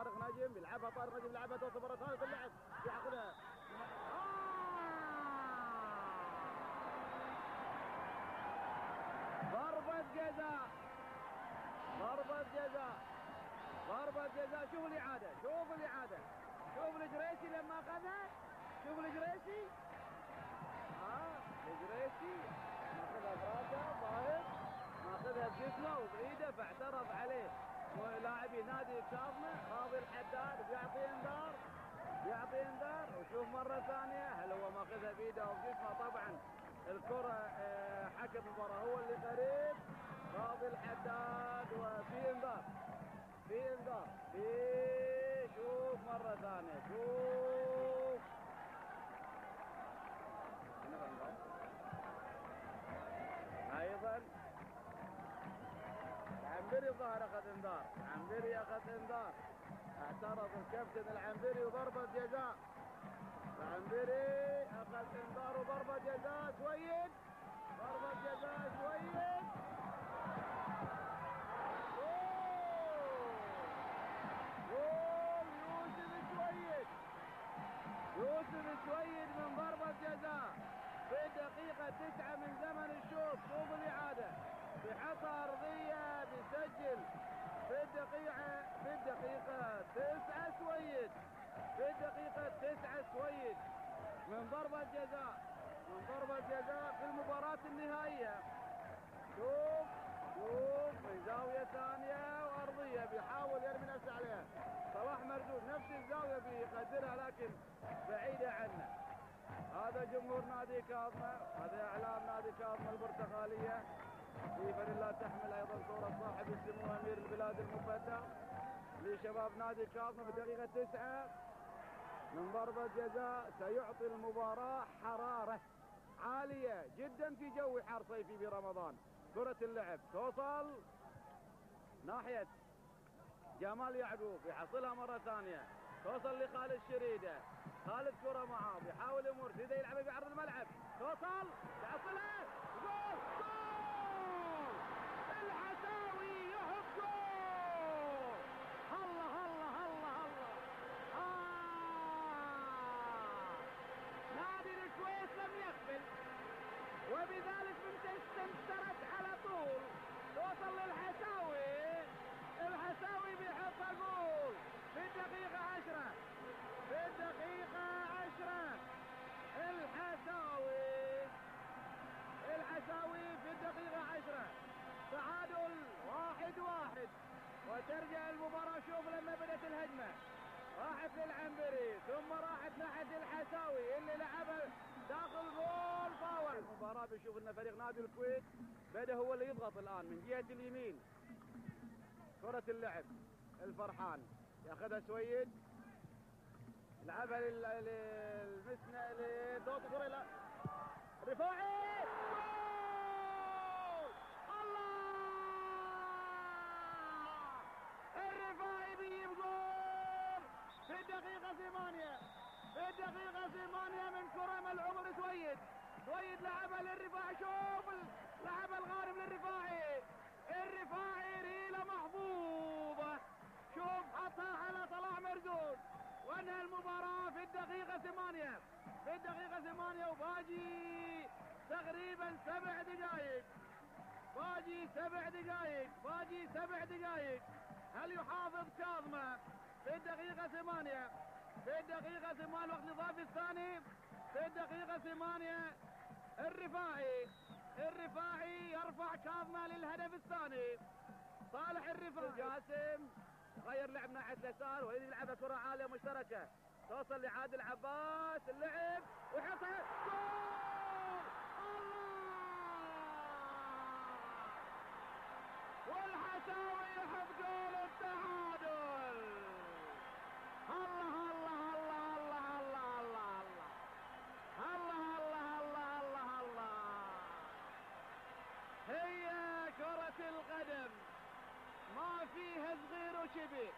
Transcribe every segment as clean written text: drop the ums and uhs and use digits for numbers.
طارق نجم، يلعبها طارق نجم، يلعبها توصل مرة ثانية اللعب ياخذها. ضربة جزاء، ضربة جزاء، ضربة جزاء. شوف الإعادة، شوف الإعادة، شوف الجريسي لما أخذها، شوف الجريسي، الجريسي ماخذها براسه ظاهر، ماخذها بجسمه وبإيده، فاعترض عليه لاعبي نادي كاظمة. قاضي الحداد بيعطي انذار، بيعطي انذار. وشوف مرة ثانية هل هو ماخذها بإيده وبجسمه. طبعا الكرة حكم المباراة هو اللي قريب، قاضي الحداد، وفي انذار، في انذار، في شوف مرة ثانية، شوف ايضا العنبري الظاهر اخذ انذار، العنبري اخذ انذار، اعترض الكابتن العنبري وضربة جزاء. العنبري اخذ انذار وضربة جزاء. سويد، ضربة جزاء سويد. جول يوسف سويد، يوسف سويد من ضربة جزاء في الدقيقة 9 من زمن الشوط. شوف الإعادة، بحطها أرضية، بيسجل في الدقيقة 9 سويد، في الدقيقة 9 سويد من ضربة جزاء، من ضربة جزاء في المباراة النهائية. شوف شوف من زاوية ثانية وأرضية، بيحاول يرمي نفسه عليها صلاح مردود، نفس الزاوية بيقدرها لكن بعيدة عنه. هذا جمهور نادي كاظمة، هذا إعلام نادي كاظمة البرتقالية في فانيلا تحمل أيضا صورة صاحب السمو أمير البلاد المفدى لشباب نادي كاظمة. في الدقيقة 9 من ضربة جزاء سيعطي المباراة حرارة عالية جدا في جو حار صيفي في رمضان. كرة اللعب توصل ناحية جمال يعقوب، يحصلها مرة ثانية، توصل لخالد شريدة، خالد كرة معاه بيحاول يمر، شريدة يلعبها في عرض الملعب، توصل يحصلها، جول، جول العتاوي يحط جول. الله الله الله الله. نادي الكويت لم يقبل، وبذلك استمترت على طول، توصل للحساوي، الحساوي بيحط جول في الدقيقة 10، في الدقيقة 10 الحساوي في الدقيقة 10 تعادل 1-1. وترجع المباراة. شوف لما بدأت الهجمة راحت للعنبري ثم راحت ناحية الحساوي اللي لعبها داخل جول فاول. المباراة بنشوف ان فريق نادي الكويت بدأ هو اللي يضغط الآن من جهة اليمين. كرة اللعب الفرحان ياخذها سويد، لعبها للمسنة لدوت كرة الى رفاعي، جول الله. الرفاعي بيجيب جول في الدقيقة 8، في الدقيقة 8 من كرة ملعوبة لسويد. سويد لعبها للرفاعي، شوف لعبها الغارم للرفاعي، الرفاعي ريلة محظوظة، شوف حطها على طلع مردود وانهى المباراة في الدقيقة 8، في الدقيقة 8 وباجي تقريبا 7 دقائق، باجي 7 دقائق، باجي 7 دقائق. هل يحافظ كاظمة في الدقيقة 8؟ في الدقيقة 8 الوقت الإضافي الثاني، في الدقيقة 8 الرفاعي يرفع كاظمة للهدف الثاني. صالح الرفاعي جاسم غير لعب ناحية اليسار ويريد يلعبها كرة عالية مشتركة، توصل لعادل عباس، اللعب ويحطها جول الله. والحساوي يحط جول التعادل. الله الله الله الله الله الله الله الله الله الله الله. هي كرة القدم ما فيها صغير وكبير،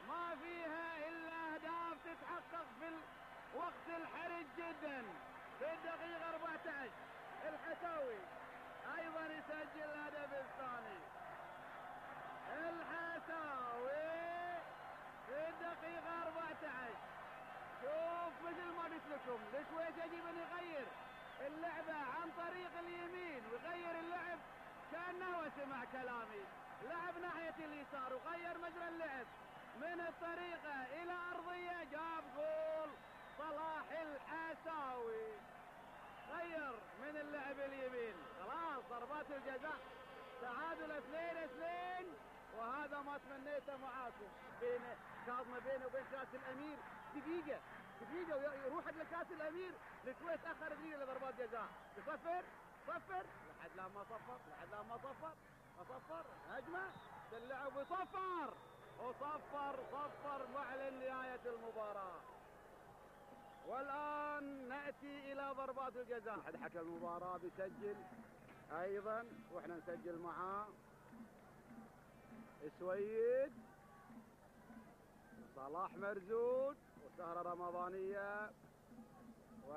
ما فيها الا اهداف تتحقق في الوقت الحرج جدا. في الدقيقة 14 الحساوي ايضا يسجل الهدف الثاني. الحساوي في الطريقة إلى أرضية جاب جول صلاح الحساوي، غير من اللعب اليمين. خلاص ضربات الجزاء، تعادل 2-2. وهذا ما تمنيته معاكم بين كاظمة، بينه وبين كاس الأمير دقيقة ويروح لكاس الأمير. الكويت أخر دقيقة لضربات جزاء. يصفر لحد لا ما صفر هجمة اللعب وصفر معلن نهاية المباراة. والآن نأتي إلى ضربات الجزاء. أحد حكم المباراة بيسجل أيضا وإحنا نسجل معاه. سويد، صلاح مرزوق، وسهرة رمضانية، و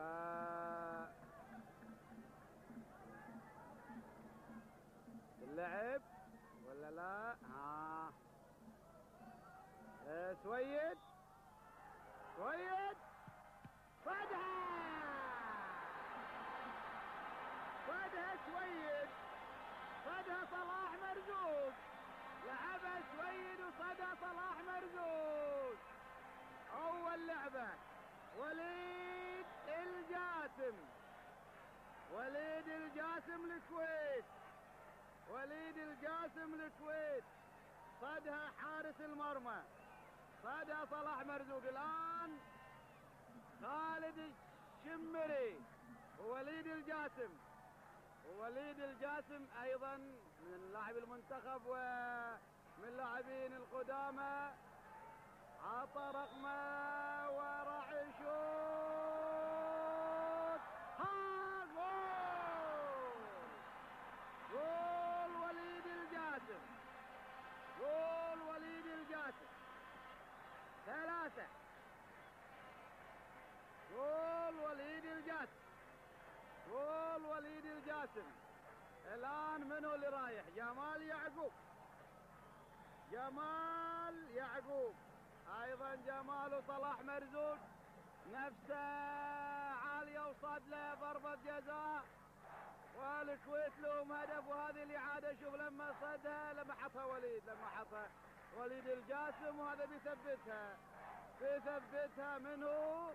اللعب ولا لا؟ سويد صدها سويد، صدها صلاح مرزوق، لعبها سويد وصدها صلاح مرزوق. أول لعبة وليد الجاسم الكويت، صدها حارس المرمى، صدها صلاح مرزوق. الآن خالد الشمري ووليد الجاسم أيضا من لاعب المنتخب ومن لاعبين القدامى، عطى رقمه وراح يشوط. جول وليد الجاسم، 3. جول وليد الجاسم. الآن منو اللي رايح؟ جمال يعقوب، أيضا جمال وصلاح مرزوق نفسه عالية، وصاد له ضربة جزاء، والكويت لهم هدف. وهذه الإعادة شوف لما صدها، لما حطها وليد الجاسم، وهذا بيثبتها منه؟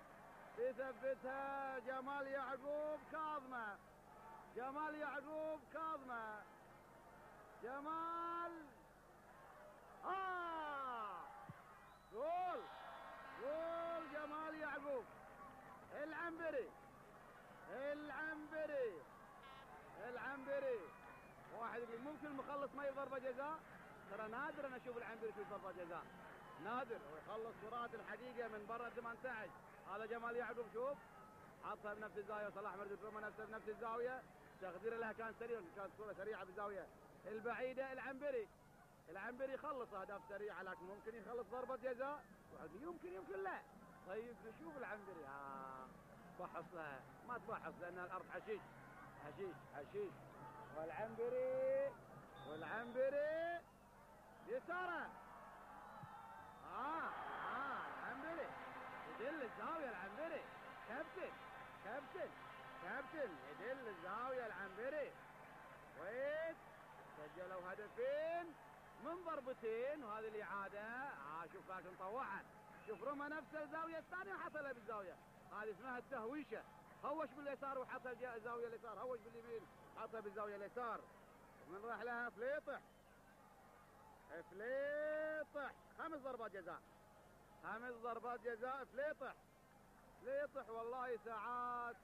بيثبتها جمال يعقوب كاظمة. جول جمال يعقوب. العنبري واحد يقول ممكن مخلص ما ضربة جزاء. ترى نادر انا اشوف العنبري يشوف ضربة جزاء، نادر، ويخلص كرات الحقيقة من برا 18. هذا جمال يعقوب شوف حطها بنفس الزاوية، صلاح مرزوق رمى نفسه بنفس الزاوية، تقديره لها كان سريع، كانت كرة سريعة بالزاوية البعيدة. العنبري يخلص أهداف سريعة، لكن ممكن يخلص ضربة جزاء، يمكن لا. طيب نشوف العنبري. فحص لها، ما تفحص لأن الأرض حشيش. والعنبري يساره. العنبري يدل الزاوية، العنبري كابتن يدل الزاوية العنبري. كويس سجلوا هدفين من ضربتين، وهذه الإعادة. شوف لكن طوعت، شوف رمى نفس الزاوية الثانية وحطها بالزاوية. هذه اسمها التهويشة، هوش باليسار وحطها الزاوية اليسار، هوش باليمين حطها بالزاوية اليسار. من راح لها فليطح 5 ضربات جزاء. فليطح والله ساعات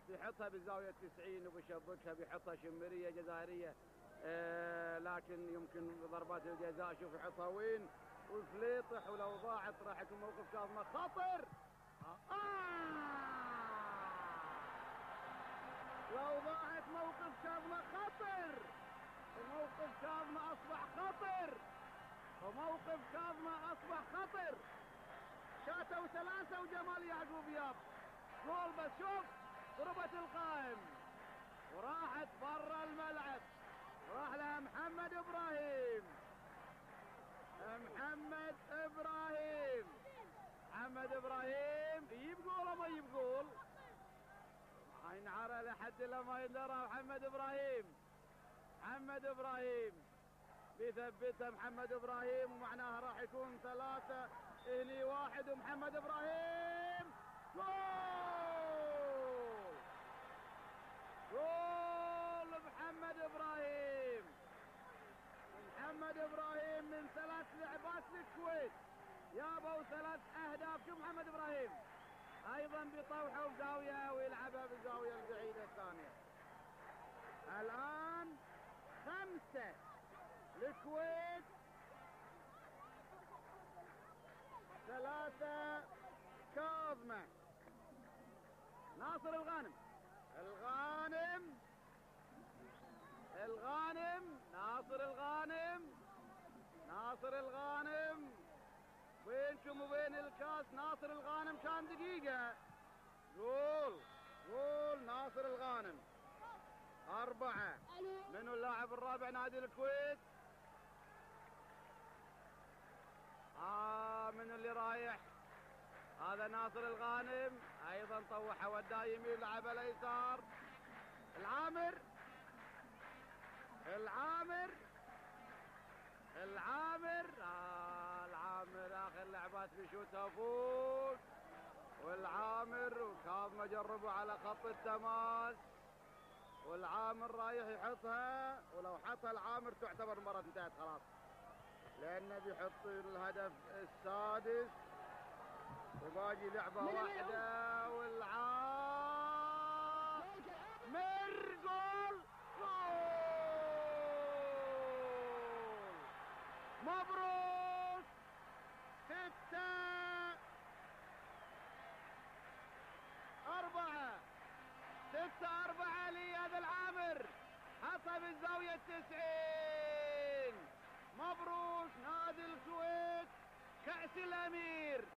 بيحطها بالزاوية 90 وبيشبكها، بيحطها شمرية جزائرية، لكن يمكن ضربات الجزاء شوف يحطها وين. وفليطح ولو ضاعت راح يكون موقف كاظمة خطر. لو ضاعت موقف كاظمة خطر، وموقف كاظمة أصبح خطر. شاتوا 3 وجمال يعقوب ياب جول. بس شوف ضربت القائم وراحت برا الملعب، وراح لها محمد إبراهيم يجيب جول وما يجيب جول، ينعرى لحد لما يندرى. محمد إبراهيم بيثبتها ومعناها راح يكون 3 3. هني 1 ومحمد ابراهيم جول. جول محمد ابراهيم. محمد ابراهيم من 3 لعبات للكويت جابوا 3 اهداف. شوف محمد ابراهيم ايضا بيطوحه بزاويه ويلعبها بالزاويه البعيده الثانيه. الان 5 للكويت 3 كاظمه. ناصر الغانم. ناصر الغانم بينكم وبين الكاس. ناصر الغانم كان دقيقة. جول ناصر الغانم. 4. منو اللاعب الرابع نادي الكويت؟ منو اللي رايح؟ هذا ناصر الغانم ايضا طوحه وداه يمين لعبه اليسار. العامر اخر لعبات بيشوتها فوق. والعامر وكاظمه جربوا على خط التماس والعامر رايح يحطها، ولو حطها العامر تعتبر المباراة انتهت خلاص لانه بيحط الهدف السادس وباقي لعبة واحدة. والعامر جول. مبروك. 6-4 لهذا العامر حطها بالزاوية 90. مبروك نادي الكويت كأس الأمير.